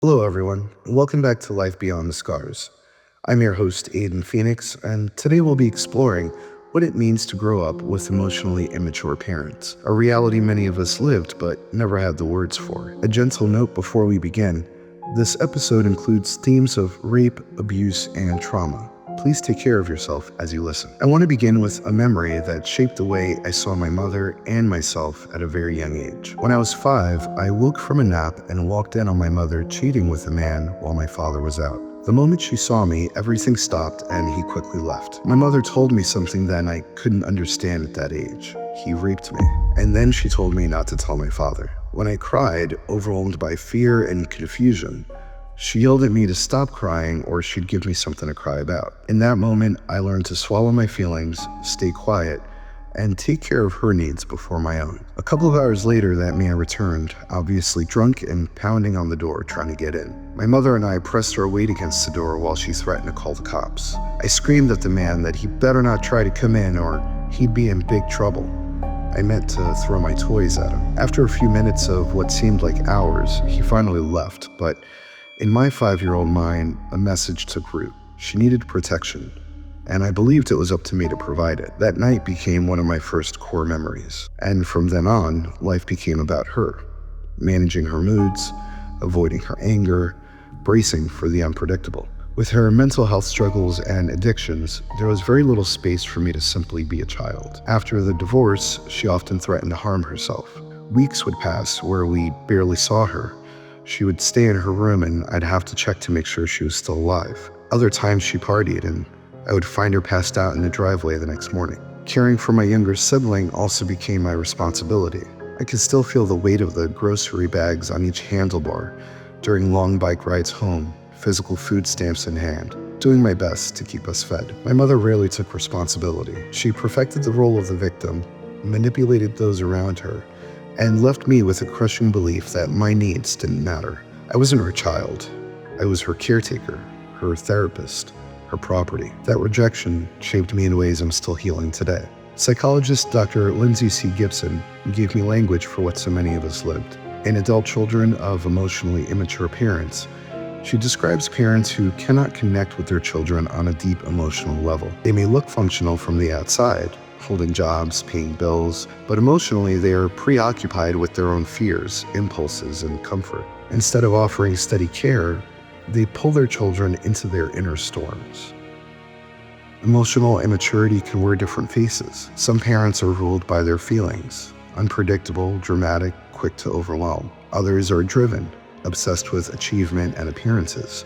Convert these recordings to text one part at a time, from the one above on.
Hello, everyone, and welcome back to Life Beyond the Scars. I'm your host, Aidan Phoenix, and today we'll be exploring what it means to grow up with emotionally immature parents, a reality many of us lived but never had the words for. A gentle note before we begin: this episode includes themes of rape, abuse, and trauma. Please take care of yourself as you listen. I want to begin with a memory that shaped the way I saw my mother and myself at a very young age. When I was 5, I woke from a nap and walked in on my mother cheating with a man while my father was out. The moment she saw me, everything stopped and he quickly left. My mother told me something then I couldn't understand at that age. He raped me. And then she told me not to tell my father. When I cried, overwhelmed by fear and confusion, she yelled at me to stop crying or she'd give me something to cry about. In that moment, I learned to swallow my feelings, stay quiet, and take care of her needs before my own. A couple of hours later, that man returned, obviously drunk and pounding on the door trying to get in. My mother and I pressed our weight against the door while she threatened to call the cops. I screamed at the man that he better not try to come in or he'd be in big trouble. I meant to throw my toys at him. After a few minutes of what seemed like hours, he finally left, but in my 5-year-old mind, a message took root. She needed protection, and I believed it was up to me to provide it. That night became one of my first core memories, and from then on, life became about her, managing her moods, avoiding her anger, bracing for the unpredictable. With her mental health struggles and addictions, there was very little space for me to simply be a child. After the divorce, she often threatened to harm herself. Weeks would pass where we barely saw her. She would stay in her room and I'd have to check to make sure she was still alive. Other times she partied and I would find her passed out in the driveway the next morning. Caring for my younger sibling also became my responsibility. I could still feel the weight of the grocery bags on each handlebar during long bike rides home, physical food stamps in hand, doing my best to keep us fed. My mother rarely took responsibility. She perfected the role of the victim, manipulated those around her, and left me with a crushing belief that my needs didn't matter. I wasn't her child. I was her caretaker, her therapist, her property. That rejection shaped me in ways I'm still healing today. Psychologist Dr. Lindsay C. Gibson gave me language for what so many of us lived. In Adult Children of Emotionally Immature Parents, she describes parents who cannot connect with their children on a deep emotional level. They may look functional from the outside, holding jobs, paying bills, but emotionally they are preoccupied with their own fears, impulses, and comfort. Instead of offering steady care, they pull their children into their inner storms. Emotional immaturity can wear different faces. Some parents are ruled by their feelings, unpredictable, dramatic, quick to overwhelm. Others are driven, obsessed with achievement and appearances,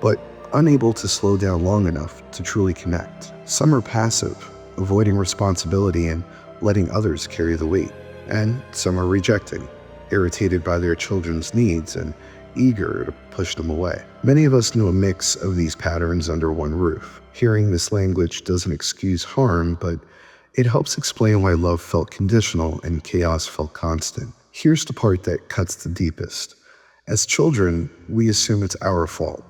but unable to slow down long enough to truly connect. Some are passive, avoiding responsibility and letting others carry the weight. And some are rejecting, irritated by their children's needs and eager to push them away. Many of us know a mix of these patterns under one roof. Hearing this language doesn't excuse harm, but it helps explain why love felt conditional and chaos felt constant. Here's the part that cuts the deepest. As children, we assume it's our fault.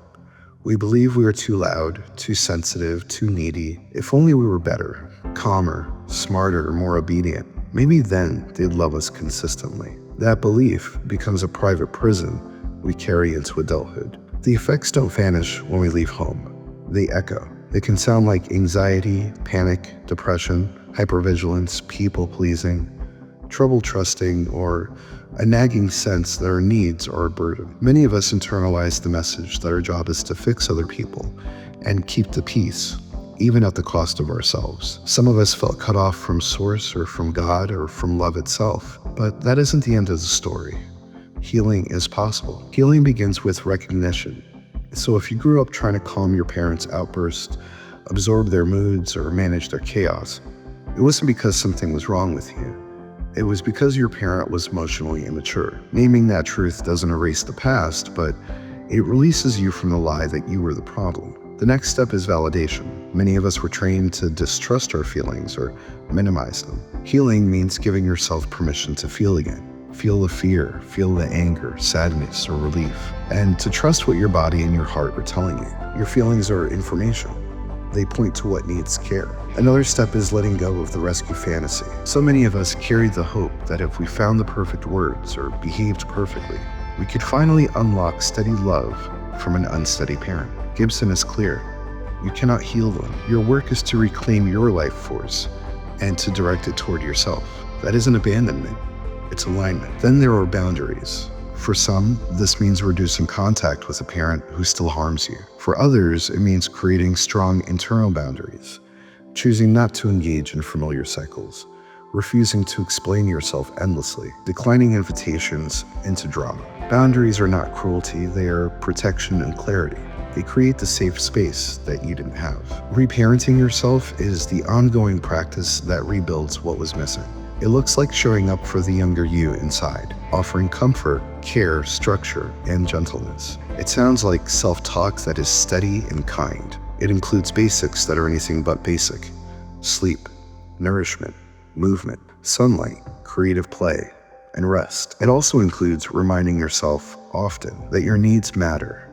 We believe we are too loud, too sensitive, too needy. If only we were better, calmer, smarter, more obedient. Maybe then they'd love us consistently. That belief becomes a private prison we carry into adulthood. The effects don't vanish when we leave home. They echo. They can sound like anxiety, panic, depression, hypervigilance, people-pleasing, trouble trusting, or a nagging sense that our needs are a burden. Many of us internalize the message that our job is to fix other people and keep the peace, even at the cost of ourselves. Some of us felt cut off from source or from God or from love itself, but that isn't the end of the story. Healing is possible. Healing begins with recognition. So if you grew up trying to calm your parents' outbursts, absorb their moods, or manage their chaos, it wasn't because something was wrong with you. It was because your parent was emotionally immature. Naming that truth doesn't erase the past, but it releases you from the lie that you were the problem. The next step is validation. Many of us were trained to distrust our feelings or minimize them. Healing means giving yourself permission to feel again. Feel the fear, feel the anger, sadness, or relief, and to trust what your body and your heart are telling you. Your feelings are information. They point to what needs care. Another step is letting go of the rescue fantasy. So many of us carried the hope that if we found the perfect words or behaved perfectly, we could finally unlock steady love from an unsteady parent. Gibson is clear. You cannot heal them. Your work is to reclaim your life force and to direct it toward yourself. That isn't abandonment, it's alignment. Then there are boundaries. For some, this means reducing contact with a parent who still harms you. For others, it means creating strong internal boundaries, choosing not to engage in familiar cycles, refusing to explain yourself endlessly, declining invitations into drama. Boundaries are not cruelty, they are protection and clarity. They create the safe space that you didn't have. Reparenting yourself is the ongoing practice that rebuilds what was missing. It looks like showing up for the younger you inside, offering comfort, care, structure, and gentleness. It sounds like self-talk that is steady and kind. It includes basics that are anything but basic: sleep, nourishment, movement, sunlight, creative play, and rest. It also includes reminding yourself often that your needs matter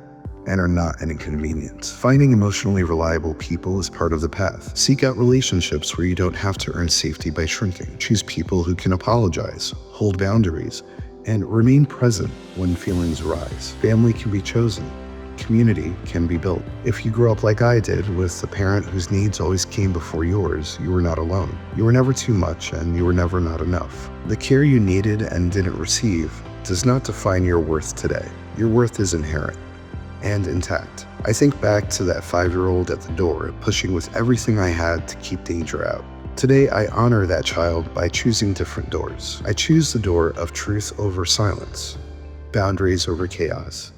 and are not an inconvenience. Finding emotionally reliable people is part of the path. Seek out relationships where you don't have to earn safety by shrinking. Choose people who can apologize, hold boundaries, and remain present when feelings arise. Family can be chosen. Community can be built. If you grew up like I did, with a parent whose needs always came before yours, you were not alone. You were never too much, and you were never not enough. The care you needed and didn't receive does not define your worth today. Your worth is inherent and intact. I think back to that 5-year-old at the door, pushing with everything I had to keep danger out. Today, I honor that child by choosing different doors. I choose the door of truth over silence, boundaries over chaos,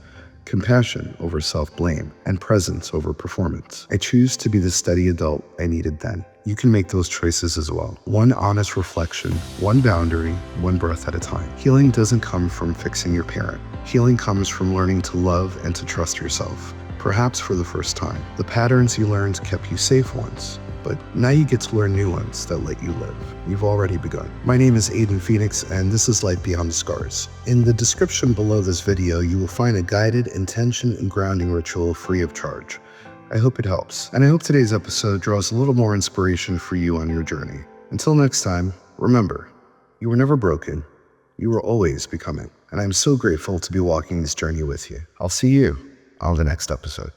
compassion over self-blame, and presence over performance. I choose to be the steady adult I needed then. You can make those choices as well. One honest reflection, one boundary, one breath at a time. Healing doesn't come from fixing your parent. Healing comes from learning to love and to trust yourself, perhaps for the first time. The patterns you learned kept you safe once, but now you get to learn new ones that let you live. You've already begun. My name is Aidan Phoenix, and this is Life Beyond the Scars. In the description below this video, you will find a guided intention and grounding ritual free of charge. I hope it helps, and I hope today's episode draws a little more inspiration for you on your journey. Until next time, remember, you were never broken, you were always becoming, and I'm so grateful to be walking this journey with you. I'll see you on the next episode.